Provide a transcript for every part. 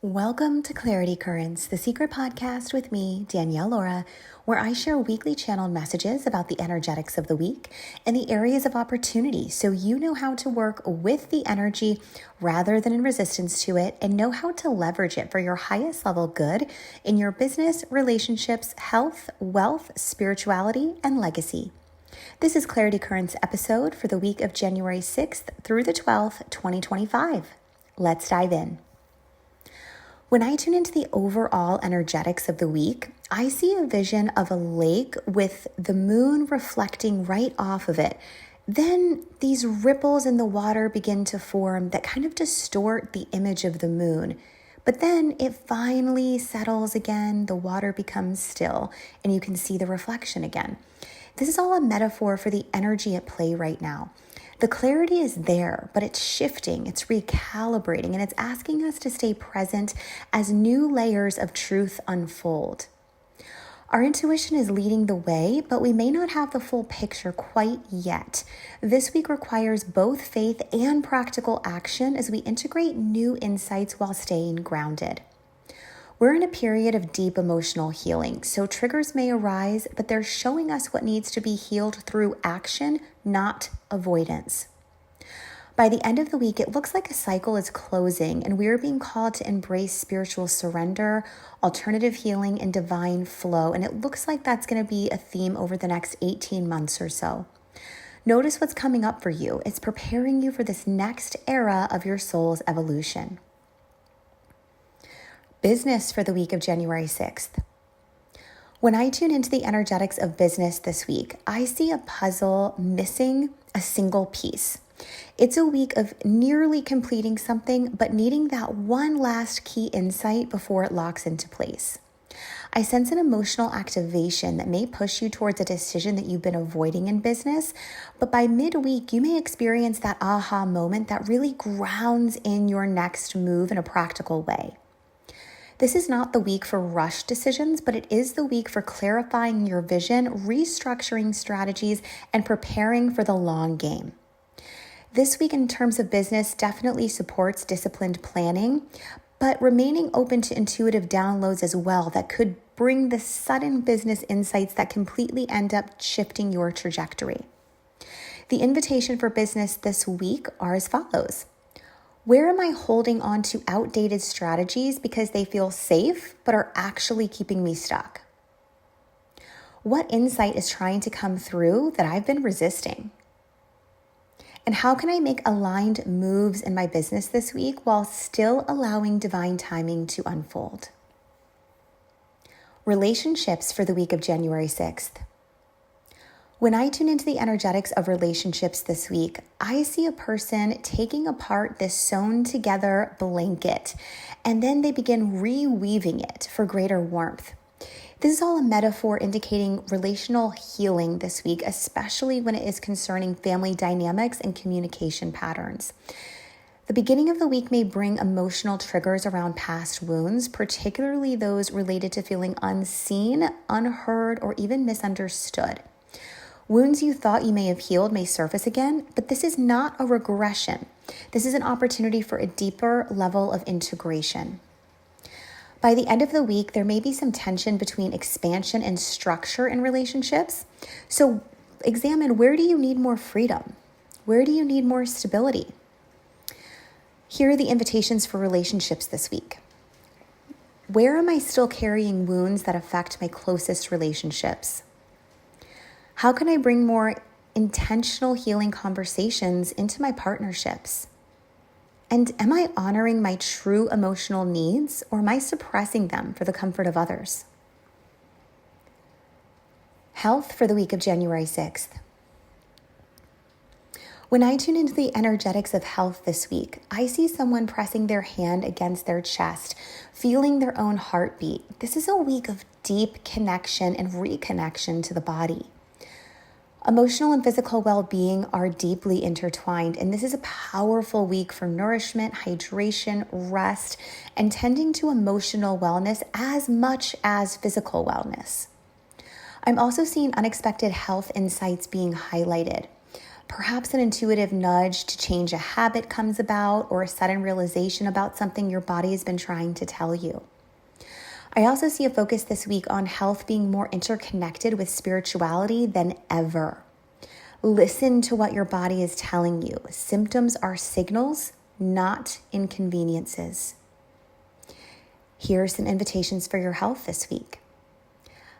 Welcome to Clarity Currents, the secret podcast with me, 𝙗𝙗𝙨𝙨, where I share weekly channeled messages about the energetics of the week and the areas of opportunity so you know how to work with the energy rather than in resistance to it and know how to leverage it for your highest level good in your business, relationships, health, wealth, spirituality, and legacy. This is Clarity Currents episode for the week of January 6th through the 12th, 2025. Let's dive in. When I tune into the overall energetics of the week, I see a vision of a lake with the moon reflecting right off of it. Then these ripples in the water begin to form that kind of distort the image of the moon. But then it finally settles again, the water becomes still, and you can see the reflection again. This is all a metaphor for the energy at play right now. The clarity is there, but it's shifting, it's recalibrating, and it's asking us to stay present as new layers of truth unfold. Our intuition is leading the way, but we may not have the full picture quite yet. This week requires both faith and practical action as we integrate new insights while staying grounded. We're in a period of deep emotional healing, so triggers may arise, but they're showing us what needs to be healed through action, not avoidance. By the end of the week, it looks like a cycle is closing, and we are being called to embrace spiritual surrender, alternative healing, and divine flow, and it looks like that's going to be a theme over the next 18 months or so. Notice what's coming up for you. It's preparing you for this next era of your soul's evolution. Business for the week of January 6th. When I tune into the energetics of business this week, I see a puzzle missing a single piece. It's a week of nearly completing something, but needing that one last key insight before it locks into place. I sense an emotional activation that may push you towards a decision that you've been avoiding in business, but by midweek, you may experience that aha moment that really grounds in your next move in a practical way. This is not the week for rush decisions, but it is the week for clarifying your vision, restructuring strategies, and preparing for the long game. This week in terms of business definitely supports disciplined planning, but remaining open to intuitive downloads as well that could bring the sudden business insights that completely end up shifting your trajectory. The invitation for business this week are as follows. Where am I holding on to outdated strategies because they feel safe but are actually keeping me stuck? What insight is trying to come through that I've been resisting? And how can I make aligned moves in my business this week while still allowing divine timing to unfold? Relationships for the week of January 6th. When I tune into the energetics of relationships this week, I see a person taking apart this sewn together blanket, and then they begin reweaving it for greater warmth. This is all a metaphor indicating relational healing this week, especially when it is concerning family dynamics and communication patterns. The beginning of the week may bring emotional triggers around past wounds, particularly those related to feeling unseen, unheard, or even misunderstood. Wounds you thought you may have healed may surface again, but this is not a regression. This is an opportunity for a deeper level of integration. By the end of the week, there may be some tension between expansion and structure in relationships. So examine, where do you need more freedom? Where do you need more stability? Here are the invitations for relationships this week. Where am I still carrying wounds that affect my closest relationships? How can I bring more intentional healing conversations into my partnerships? And am I honoring my true emotional needs, or am I suppressing them for the comfort of others? Health for the week of January 6th. When I tune into the energetics of health this week, I see someone pressing their hand against their chest, feeling their own heartbeat. This is a week of deep connection and reconnection to the body. Emotional and physical well-being are deeply intertwined, and this is a powerful week for nourishment, hydration, rest, and tending to emotional wellness as much as physical wellness. I'm also seeing unexpected health insights being highlighted. Perhaps an intuitive nudge to change a habit comes about, or a sudden realization about something your body has been trying to tell you. I also see a focus this week on health being more interconnected with spirituality than ever. Listen to what your body is telling you. Symptoms are signals, not inconveniences. Here are some invitations for your health this week.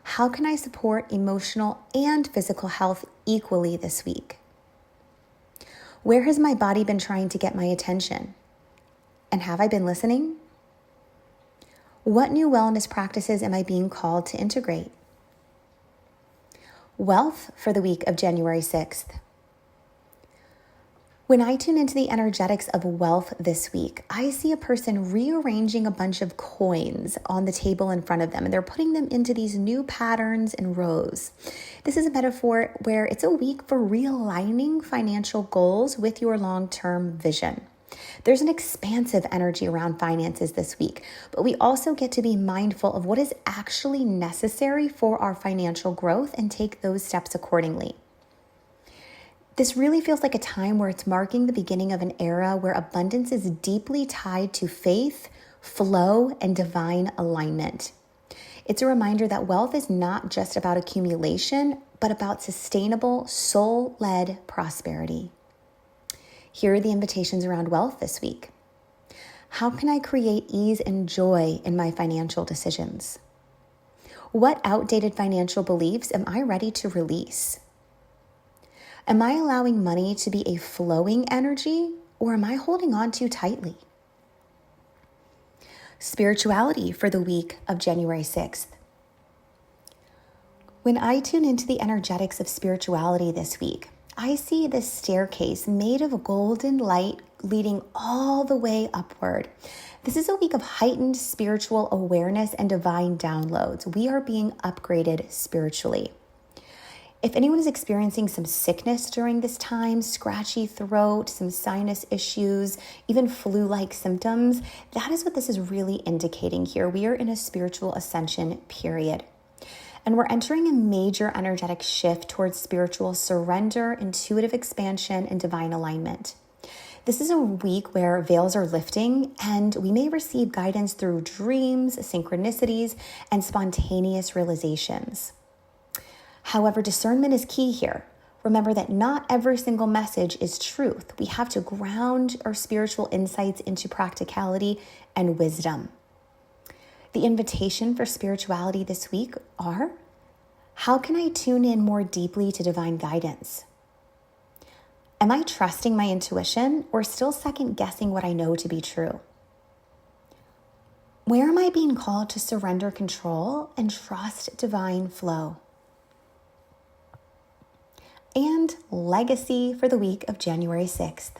How can I support emotional and physical health equally this week? Where has my body been trying to get my attention? And have I been listening? What new wellness practices am I being called to integrate? Wealth for the week of January 6th. When I tune into the energetics of wealth this week, I see a person rearranging a bunch of coins on the table in front of them, and they're putting them into these new patterns and rows. This is a metaphor where it's a week for realigning financial goals with your long-term vision. There's an expansive energy around finances this week, but we also get to be mindful of what is actually necessary for our financial growth and take those steps accordingly. This really feels like a time where it's marking the beginning of an era where abundance is deeply tied to faith, flow, and divine alignment. It's a reminder that wealth is not just about accumulation, but about sustainable, soul-led prosperity. Here are the invitations around wealth this week. How can I create ease and joy in my financial decisions? What outdated financial beliefs am I ready to release? Am I allowing money to be a flowing energy, or am I holding on too tightly? Spirituality for the week of January 6th. When I tune into the energetics of spirituality this week, I see this staircase made of golden light leading all the way upward. This is a week of heightened spiritual awareness and divine downloads. We are being upgraded spiritually. If anyone is experiencing some sickness during this time, scratchy throat, some sinus issues, even flu-like symptoms, that is what this is really indicating here. We are in a spiritual ascension period. And we're entering a major energetic shift towards spiritual surrender, intuitive expansion, and divine alignment. This is a week where veils are lifting, and we may receive guidance through dreams, synchronicities, and spontaneous realizations. However, discernment is key here. Remember that not every single message is truth. We have to ground our spiritual insights into practicality and wisdom. The invitation for spirituality this week are: how can I tune in more deeply to divine guidance? Am I trusting my intuition or still second guessing what I know to be true? Where am I being called to surrender control and trust divine flow? And legacy for the week of January 6th.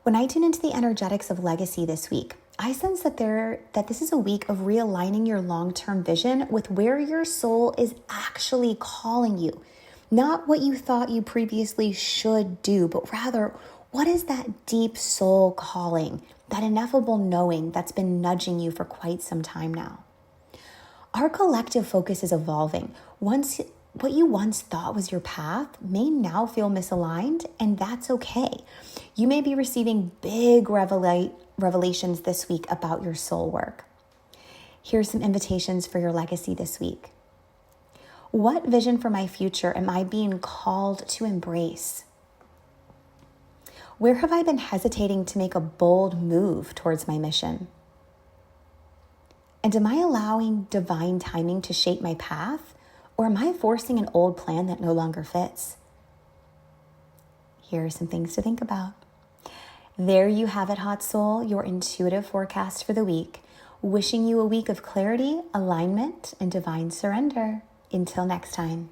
When I tune into the energetics of legacy this week, I sense that this is a week of realigning your long-term vision with where your soul is actually calling you. Not what you thought you previously should do, but rather, what is that deep soul calling, that ineffable knowing that's been nudging you for quite some time now? Our collective focus is evolving. What you once thought was your path may now feel misaligned, and that's okay. You may be receiving big revelations this week about your soul work. Here's some invitations for your legacy this week. What vision for my future am I being called to embrace? Where have I been hesitating to make a bold move towards my mission? And am I allowing divine timing to shape my path? Or am I forcing an old plan that no longer fits? Here are some things to think about. There you have it, Hot Soul, your intuitive forecast for the week. Wishing you a week of clarity, alignment, and divine surrender. Until next time.